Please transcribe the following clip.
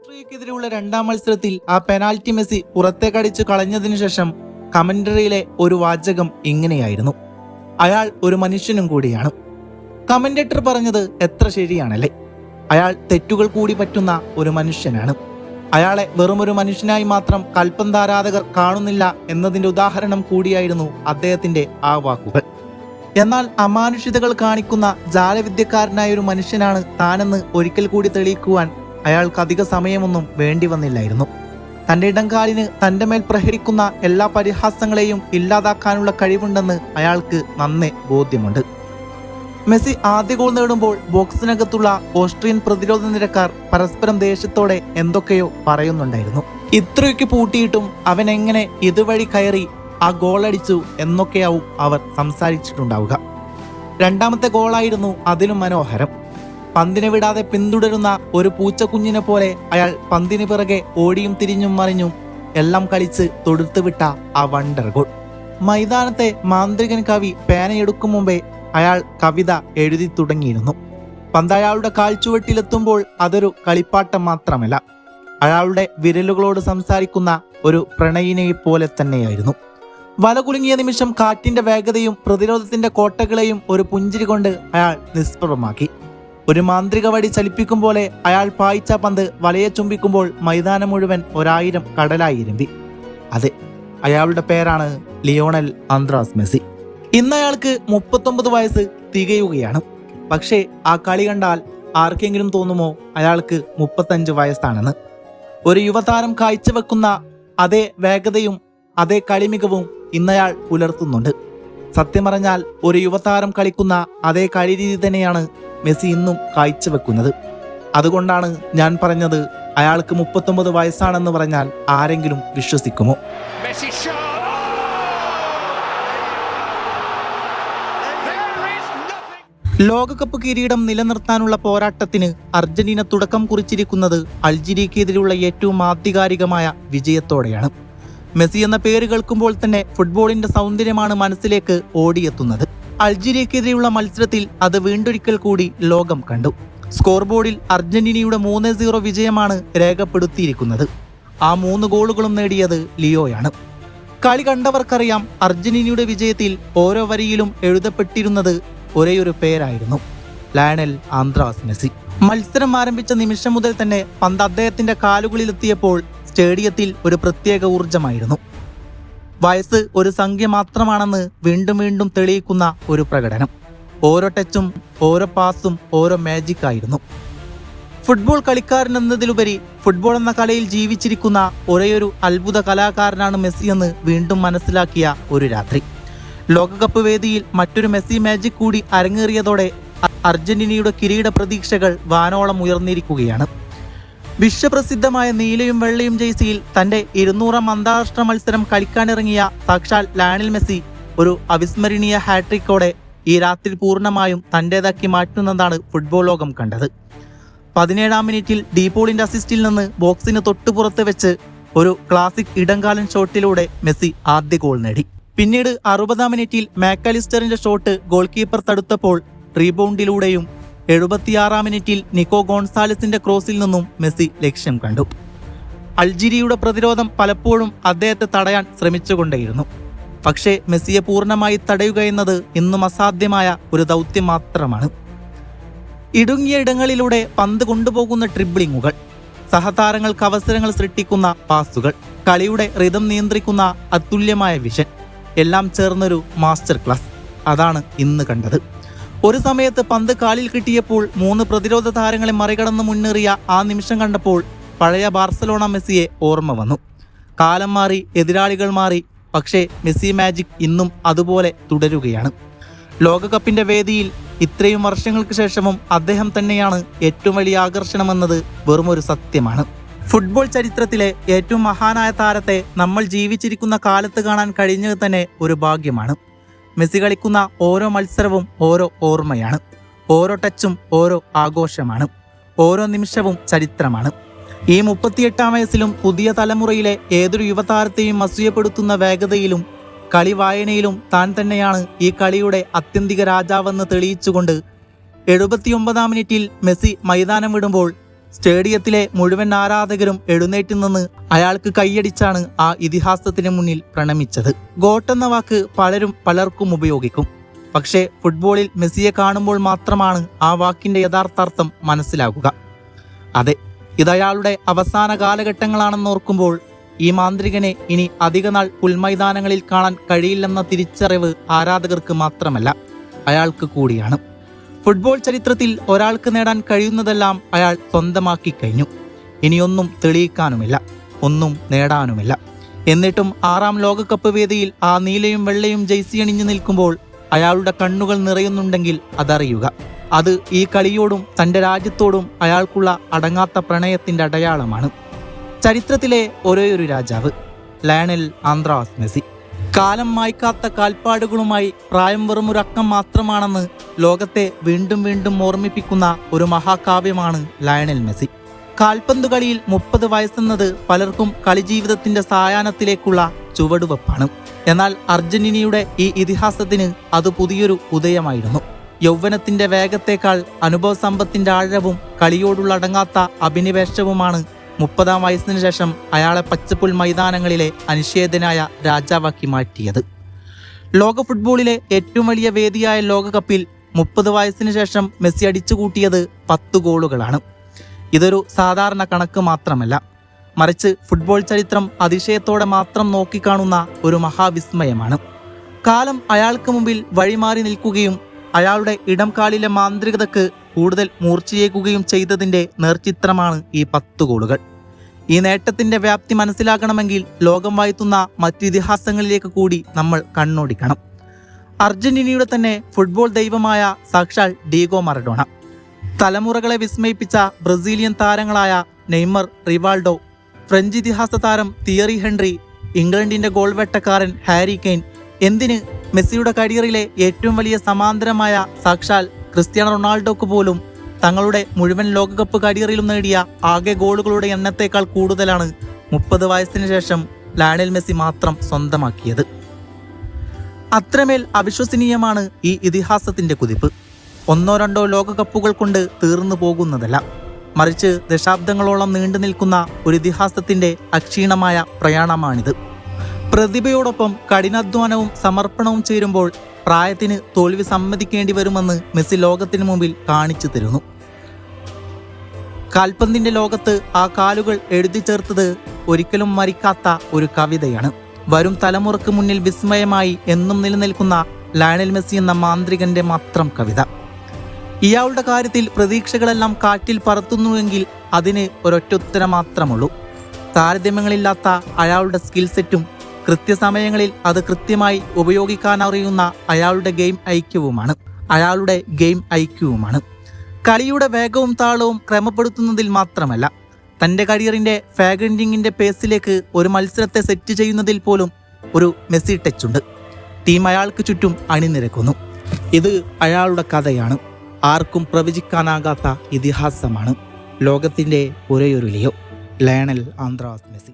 ഓസ്ട്രിയക്കെതിരെയുള്ള രണ്ടാം മത്സരത്തിൽ ആ പെനാൽറ്റി മെസ്സി പുറത്തേക്കടിച്ചു കളഞ്ഞതിനു ശേഷം കമന്ററിയിലെ ഒരു വാചകം ഇങ്ങനെയായിരുന്നു: അയാൾ ഒരു മനുഷ്യനും കൂടിയാണ്. കമന്റേറ്റർ പറഞ്ഞത് എത്ര ശരിയാണല്ലേ. അയാൾ തെറ്റുകൾ കൂടി പറ്റുന്ന ഒരു മനുഷ്യനാണ്. അയാളെ വെറുമൊരു മനുഷ്യനായി മാത്രം കാൽപന്താരാധകർ കാണുന്നില്ല എന്നതിന്റെ ഉദാഹരണം കൂടിയായിരുന്നു അദ്ദേഹത്തിന്റെ ആ വാക്കുകൾ. എന്നാൽ അമാനുഷികതകൾ കാണിക്കുന്ന ജാലവിദ്യക്കാരനായ ഒരു മനുഷ്യനാണ് താനെന്ന് ഒരിക്കൽ കൂടി തെളിയിക്കുവാൻ അയാൾക്ക് അധിക സമയമൊന്നും വേണ്ടി വന്നില്ലായിരുന്നു. തന്റെ ഇടംകാലിന് തന്റെ മേൽ പ്രഹരിക്കുന്ന എല്ലാ പരിഹാസങ്ങളെയും ഇല്ലാതാക്കാനുള്ള കഴിവുണ്ടെന്ന് അയാൾക്ക് നന്നേ ബോധ്യമുണ്ട്. മെസ്സി ആദ്യ ഗോൾ നേടുമ്പോൾ ബോക്സിനകത്തുള്ള ഓസ്ട്രിയൻ പ്രതിരോധ നിരക്കാർ പരസ്പരം ദേഷ്യത്തോടെ എന്തൊക്കെയോ പറയുന്നുണ്ടായിരുന്നു. ഇത്രയൊക്കെ പൂട്ടിയിട്ടും അവൻ എങ്ങനെ ഇതുവഴി കയറി ആ ഗോളടിച്ചു എന്നൊക്കെയാവും അവർ സംസാരിച്ചിട്ടുണ്ടാവുക. രണ്ടാമത്തെ ഗോളായിരുന്നു അതിലും മനോഹരം. പന്തിനെ വിടാതെ പിന്തുടരുന്ന ഒരു പൂച്ചക്കുഞ്ഞിനെ പോലെ അയാൾ പന്തിന് പിറകെ ഓടിയും തിരിഞ്ഞും മറിഞ്ഞും എല്ലാം കളിച്ച് തൊടുത്തുവിട്ട ആ വണ്ടർ ഗോൾ. മൈതാനത്തെ മാന്ത്രികൻ കവി പേനയെടുക്കും മുമ്പേ അയാൾ കവിത എഴുതി തുടങ്ങിയിരുന്നു. പന്ത് അയാളുടെ കാൽച്ചുവട്ടിലെത്തുമ്പോൾ അതൊരു കളിപ്പാട്ടം മാത്രമല്ല, അയാളുടെ വിരലുകളോട് സംസാരിക്കുന്ന ഒരു പ്രണയിനെ പോലെ തന്നെയായിരുന്നു. വലകുലുങ്ങിയ നിമിഷം കാറ്റിന്റെ വേഗതയും പ്രതിരോധത്തിന്റെ കോട്ടകളെയും ഒരു പുഞ്ചിരി കൊണ്ട് അയാൾ നിഷ്പ്രഭമാക്കി. ഒരു മാന്ത്രിക വടി ചലിപ്പിക്കും പോലെ അയാൾ പായിച്ച പന്ത് വലയെ ചുംബിക്കുമ്പോൾ മൈതാനം മുഴുവൻ 1000 കടലായി ഇരുമ്പി. അതെ, അയാളുടെ പേരാണ് ലിയോണൽ ആന്ദ്രാസ് മെസ്സി. ഇന്ന് അയാൾക്ക് 39 വയസ്സ് തികയുകയാണ്. പക്ഷേ ആ കളി കണ്ടാൽ ആർക്കെങ്കിലും തോന്നുമോ അയാൾക്ക് 35 വയസ്സാണെന്ന്? ഒരു യുവതാരം കാഴ്ചവെക്കുന്ന അതേ വേഗതയും അതേ കളിമികവും ഇന്നയാൾ പുലർത്തുന്നുണ്ട്. സത്യം പറഞ്ഞാൽ ഒരു യുവതാരം കളിക്കുന്ന അതേ കളിരീതി തന്നെയാണ് മെസ്സി ഇന്നും കാഴ്ചവെക്കുന്നത്. അതുകൊണ്ടാണ് ഞാൻ പറഞ്ഞത്, അയാൾക്ക് 39 വയസ്സാണെന്ന് പറഞ്ഞാൽ ആരെങ്കിലും വിശ്വസിക്കുമോ? ലോകകപ്പ് കിരീടം നിലനിർത്താനുള്ള പോരാട്ടത്തിന് അർജന്റീന തുടക്കം കുറിച്ചിരിക്കുന്നത് അൾജീരിയക്കെതിരെയുള്ള ഏറ്റവും ആധികാരികമായ വിജയത്തോടെയാണ്. മെസ്സി എന്ന പേര് കേൾക്കുമ്പോൾ തന്നെ ഫുട്ബോളിന്റെ സൗന്ദര്യമാണ് മനസ്സിലേക്ക് ഓടിയെത്തുന്നത്. അൾജീരിയക്കെതിരെയുള്ള മത്സരത്തിൽ അത് വീണ്ടൊരിക്കൽ കൂടി ലോകം കണ്ടു. സ്കോർ ബോർഡിൽ അർജന്റീനയുടെ 3-0 വിജയമാണ് രേഖപ്പെടുത്തിയിരിക്കുന്നത്. ആ 3 ഗോളുകളും നേടിയത് ലിയോയാണ്. കളി കണ്ടവർക്കറിയാം, അർജന്റീനയുടെ വിജയത്തിൽ ഓരോ വരിയിലും എഴുതപ്പെട്ടിരുന്നത് ഒരേയൊരു പേരായിരുന്നു: ലയണൽ ആന്ദ്രാസ് മെസ്സി. മത്സരം ആരംഭിച്ച നിമിഷം മുതൽ തന്നെ പന്ത് അദ്ദേഹത്തിന്റെ കാലുകളിലെത്തിയപ്പോൾ സ്റ്റേഡിയത്തിൽ ഒരു പ്രത്യേക ഊർജമായിരുന്നു. വയസ്സ് ഒരു സംഖ്യ മാത്രമാണെന്ന് വീണ്ടും വീണ്ടും തെളിയിക്കുന്ന ഒരു പ്രകടനം. ഓരോ ടച്ചും ഓരോ പാസും ഓരോ മാജിക് ആയിരുന്നു. ഫുട്ബോൾ കളിക്കാരൻ എന്നതിലുപരി ഫുട്ബോൾ എന്ന കലയിൽ ജീവിച്ചിരിക്കുന്ന ഒരേയൊരു അത്ഭുത കലാകാരനാണ് മെസ്സി എന്ന് വീണ്ടും മനസ്സിലാക്കിയ ഒരു രാത്രി. ലോകകപ്പ് വേദിയിൽ മറ്റൊരു മെസ്സി മാജിക് കൂടി അരങ്ങേറിയതോടെ അർജന്റീനയുടെ കിരീട പ്രതീക്ഷകൾ വാനോളം ഉയർന്നിരിക്കുകയാണ്. വിശ്വപ്രസിദ്ധമായ നീലയും വെള്ളയും ജേഴ്സിയിൽ തന്റെ 200ാം അന്താരാഷ്ട്ര മത്സരം കളിക്കാനിറങ്ങിയ സാക്ഷാൽ ലയണൽ മെസ്സി ഒരു അവിസ്മരണീയ ഹാട്രിക്കോടെ ഈ രാത്രി പൂർണ്ണമായും തന്റേതാക്കി മാറ്റുന്നതാണ് ഫുട്ബോൾ ലോകം കണ്ടത്. 17ാം മിനിറ്റിൽ ഡീപോളിന്റെ അസിസ്റ്റിൽ നിന്ന് ബോക്സിന് തൊട്ടുപുറത്ത് വെച്ച് ഒരു ക്ലാസിക് ഇടംകാലൻ ഷോട്ടിലൂടെ മെസ്സി ആദ്യ ഗോൾ നേടി. പിന്നീട് 60ാം മിനിറ്റിൽ മാക്കലിസ്റ്ററിന്റെ ഷോട്ട് ഗോൾ കീപ്പർ തടുത്തപ്പോൾ റീബൗണ്ടിലൂടെയും 76ാം മിനിറ്റിൽ നിക്കോ ഗോൺസാലസിന്റെ ക്രോസിൽ നിന്നും മെസ്സി ലക്ഷ്യം കണ്ടു. അൾജീരിയയുടെ പ്രതിരോധം പലപ്പോഴും അദ്ദേഹത്തെ തടയാൻ ശ്രമിച്ചുകൊണ്ടേയിരുന്നു. പക്ഷേ മെസ്സിയെ പൂർണ്ണമായി തടയുക എന്നത് ഇന്നും അസാധ്യമായ ഒരു ദൗത്യം മാത്രമാണ്. ഇടുങ്ങിയ ഇടങ്ങളിലൂടെ പന്ത് കൊണ്ടുപോകുന്ന ട്രിബിളിങ്ങുകൾ, സഹതാരങ്ങൾക്ക് അവസരങ്ങൾ സൃഷ്ടിക്കുന്ന പാസുകൾ, കളിയുടെ റിതം നിയന്ത്രിക്കുന്ന അതുല്യമായ വിഷൻ, എല്ലാം ചേർന്നൊരു മാസ്റ്റർ ക്ലാസ്. അതാണ് ഇന്ന് കണ്ടത്. ഒരു സമയത്ത് പന്ത് കാലിൽ കിട്ടിയപ്പോൾ 3 പ്രതിരോധ താരങ്ങളെ മറികടന്ന് മുന്നേറിയ ആ നിമിഷം കണ്ടപ്പോൾ പഴയ ബാർസലോണ മെസ്സിയെ ഓർമ്മ വന്നു. കാലം മാറി, എതിരാളികൾ മാറി, പക്ഷേ മെസ്സി മാജിക് ഇന്നും അതുപോലെ തുടരുകയാണ്. ലോകകപ്പിന്റെ വേദിയിൽ ഇത്രയും വർഷങ്ങൾക്ക് ശേഷവും അദ്ദേഹം തന്നെയാണ് ഏറ്റവും വലിയ ആകർഷണമെന്നത് വെറുമൊരു സത്യമാണ്. ഫുട്ബോൾ ചരിത്രത്തിലെ ഏറ്റവും മഹാനായ താരത്തെ നമ്മൾ ജീവിച്ചിരിക്കുന്ന കാലത്ത് കാണാൻ കഴിഞ്ഞത് തന്നെ ഒരു ഭാഗ്യമാണ്. മെസ്സി കളിക്കുന്ന ഓരോ മത്സരവും ഓരോ ഓർമ്മയാണ്. ഓരോ ടച്ചും ഓരോ ആഘോഷമാണ്. ഓരോ നിമിഷവും ചരിത്രമാണ്. ഈ 38ാം വയസ്സിലും പുതിയ തലമുറയിലെ ഏതൊരു യുവതാരത്തെയും അസൂയപ്പെടുത്തുന്ന വേഗതയിലും കളി വായനയിലും താൻ തന്നെയാണ് ഈ കളിയുടെ ആത്യന്തിക രാജാവെന്ന് തെളിയിച്ചുകൊണ്ട് 79ാം മിനിറ്റിൽ മെസ്സി മൈതാനം വിടുമ്പോൾ സ്റ്റേഡിയത്തിലെ മുഴുവൻ ആരാധകരും എഴുന്നേറ്റ് നിന്ന് അയാൾക്ക് കൈയടിച്ചാണ് ആ ഇതിഹാസത്തിന് മുന്നിൽ പ്രണമിച്ചത്. ഗോട്ട് എന്ന വാക്ക് പലർക്കും ഉപയോഗിക്കും. പക്ഷേ ഫുട്ബോളിൽ മെസ്സിയെ കാണുമ്പോൾ മാത്രമാണ് ആ വാക്കിന്റെ യഥാർത്ഥാർത്ഥം മനസ്സിലാകുക. അതെ, ഇതയാളുടെ അവസാന കാലഘട്ടങ്ങളാണെന്നോർക്കുമ്പോൾ ഈ മാന്ത്രികനെ ഇനി അധികനാൾ പുൽമൈതാനങ്ങളിൽ കാണാൻ കഴിയില്ലെന്ന തിരിച്ചറിവ് ആരാധകർക്ക് മാത്രമല്ല, അയാൾക്ക് കൂടിയാണ്. ഫുട്ബോൾ ചരിത്രത്തിൽ ഒരാൾക്ക് നേടാൻ കഴിയുന്നതെല്ലാം അയാൾ സ്വന്തമാക്കി കഴിഞ്ഞു. ഇനിയൊന്നും തെളിയിക്കാനുമില്ല, ഒന്നും നേടാനുമില്ല. എന്നിട്ടും 6ാം ലോകകപ്പ് വേദിയിൽ ആ നീലയും വെള്ളയും ജെയ്സി അണിഞ്ഞു നിൽക്കുമ്പോൾ അയാളുടെ കണ്ണുകൾ നിറയുന്നുണ്ടെങ്കിൽ അതറിയുക, അത് ഈ കളിയോടും തൻ്റെ രാജ്യത്തോടും അയാൾക്കുള്ള അടങ്ങാത്ത പ്രണയത്തിൻ്റെ അടയാളമാണ്. ചരിത്രത്തിലെ ഒരേയൊരു രാജാവ്, ലയണൽ ആന്ദ്രാസ് മെസ്സി. കാലം മായ്ക്കാത്ത കാൽപ്പാടുകളുമായി പ്രായം വെറുമൊരക്കം മാത്രമാണെന്ന് ലോകത്തെ വീണ്ടും വീണ്ടും ഓർമ്മിപ്പിക്കുന്ന ഒരു മഹാകാവ്യമാണ് ലയണൽ മെസ്സി. കാൽപന്ത് കളിയിൽ 30 വയസ്സെന്നത് പലർക്കും കളിജീവിതത്തിന്റെ സായാഹ്നത്തിലേക്കുള്ള ചുവടുവെപ്പാണ്. എന്നാൽ അർജന്റീനയുടെ ഈ ഇതിഹാസത്തിന് അത് പുതിയൊരു ഉദയമായിരുന്നു. യൗവനത്തിന്റെ വേഗത്തേക്കാൾ അനുഭവ സമ്പത്തിന്റെ ആഴവും കളിയോടുള്ള അടങ്ങാത്ത അഭിനിവേശവുമാണ് 30ാം വയസ്സിന് ശേഷം അയാളെ പച്ചപ്പുൽ മൈതാനങ്ങളിലെ അനിഷേധനായ രാജാവാക്കി മാറ്റിയത്. ലോക ഫുട്ബോളിലെ ഏറ്റവും വലിയ വേദിയായ ലോകകപ്പിൽ 30 വയസ്സിന് ശേഷം മെസ്സി അടിച്ചുകൂട്ടിയത് 10 ഗോളുകളാണ്. ഇതൊരു സാധാരണ കണക്ക് മാത്രമല്ല, മറിച്ച് ഫുട്ബോൾ ചരിത്രം അതിശയത്തോടെ മാത്രം നോക്കിക്കാണുന്ന ഒരു മഹാവിസ്മയമാണ്. കാലം അയാൾക്ക് മുമ്പിൽ വഴിമാറി നിൽക്കുകയും അയാളുടെ ഇടംകാലിലെ മാന്ത്രികതയ്ക്ക് കൂടുതൽ മൂർച്ചയേകുകയും ചെയ്തതിൻ്റെ നേർചിത്രമാണ് ഈ 10 ഗോളുകൾ. ഈ നേട്ടത്തിന്റെ വ്യാപ്തി മനസ്സിലാക്കണമെങ്കിൽ ലോകം വാഴ്ത്തുന്ന മറ്റു ഇതിഹാസങ്ങളിലേക്ക് കൂടി നമ്മൾ കണ്ണോടിക്കണം. അർജന്റീനയുടെ തന്നെ ഫുട്ബോൾ ദൈവമായ സാക്ഷാൽ ഡീഗോ മറഡോണ, തലമുറകളെ വിസ്മയിപ്പിച്ച ബ്രസീലിയൻ താരങ്ങളായ നെയ്മർ, റിവാൾഡോ, ഫ്രഞ്ച് ഇതിഹാസ താരം തിയറി ഹെൻറി, ഇംഗ്ലണ്ടിന്റെ ഗോൾ വേട്ടക്കാരൻ ഹാരി കെയ്ൻ, എന്തിന് മെസ്സിയുടെ കരിയറിലെ ഏറ്റവും വലിയ സമാന്തരമായ സാക്ഷാൽ ക്രിസ്ത്യാനോ റൊണാൾഡോക്ക് പോലും തങ്ങളുടെ മുഴുവൻ ലോകകപ്പ് കരിയറിലും നേടിയ ആകെ ഗോളുകളുടെ എണ്ണത്തേക്കാൾ കൂടുതലാണ് 30 വയസ്സിന് ശേഷം ലയണൽ മെസ്സി മാത്രം സ്വന്തമാക്കിയത്. അത്രമേൽ അവിശ്വസനീയമാണ് ഈ ഇതിഹാസത്തിന്റെ കുതിപ്പ്. 1-2 ലോകകപ്പുകൾ കൊണ്ട് തീർന്നു പോകുന്നതല്ല, മറിച്ച് ദശാബ്ദങ്ങളോളം നീണ്ടു നിൽക്കുന്ന ഒരു ഇതിഹാസത്തിന്റെ അക്ഷീണമായ പ്രയാണമാണിത്. പ്രതിഭയോടൊപ്പം കഠിനാധ്വാനവും സമർപ്പണവും ചേരുമ്പോൾ പ്രായത്തിന് തോൽവി സമ്മതിക്കേണ്ടി വരുമെന്ന് മെസ്സി ലോകത്തിന് മുമ്പിൽ കാണിച്ചു തരുന്നു. കാൽപന്തിന്റെ ലോകത്ത് ആ കാലുകൾ എഴുതി ചേർത്തത് ഒരിക്കലും മരിക്കാത്ത ഒരു കവിതയാണ്. വരും തലമുറക്ക് മുന്നിൽ വിസ്മയമായി എന്നും നിലനിൽക്കുന്ന ലയണൽ മെസ്സി എന്ന മാന്ത്രികന്റെ മാത്രം കവിത. ഇയാളുടെ കാര്യത്തിൽ പ്രതീക്ഷകളെല്ലാം കാറ്റിൽ പറത്തുന്നുവെങ്കിൽ അതിന് ഒരൊറ്റ ഉത്തരം മാത്രമുള്ളൂ: താരതമ്യങ്ങളില്ലാത്ത അയാളുടെ സ്കിൽ സെറ്റും കൃത്യസമയങ്ങളിൽ അത് കൃത്യമായി ഉപയോഗിക്കാൻ അറിയുന്ന അയാളുടെ ഗെയിം ഐക്യവുമാണ്. കളിയുടെ വേഗവും താളവും ക്രമപ്പെടുത്തുന്നതിൽ മാത്രമല്ല, തൻ്റെ കരിയറിന്റെ ഫാഗൻഡിങ്ങിന്റെ പേസിലേക്ക് ഒരു മത്സരത്തെ സെറ്റ് ചെയ്യുന്നതിൽ പോലും ഒരു മെസ്സി ടച്ചുണ്ട്. ടീം അയാൾക്ക് ചുറ്റും അണിനിരക്കുന്നു. ഇത് അയാളുടെ കഥയാണ്. ആർക്കും പ്രവചിക്കാനാകാത്ത ഇതിഹാസമാണ്. ലോകത്തിന്റെ ഒരേയൊരു ലിയോ, ലയണൽ ആന്ദ്രാസ് മെസ്സി.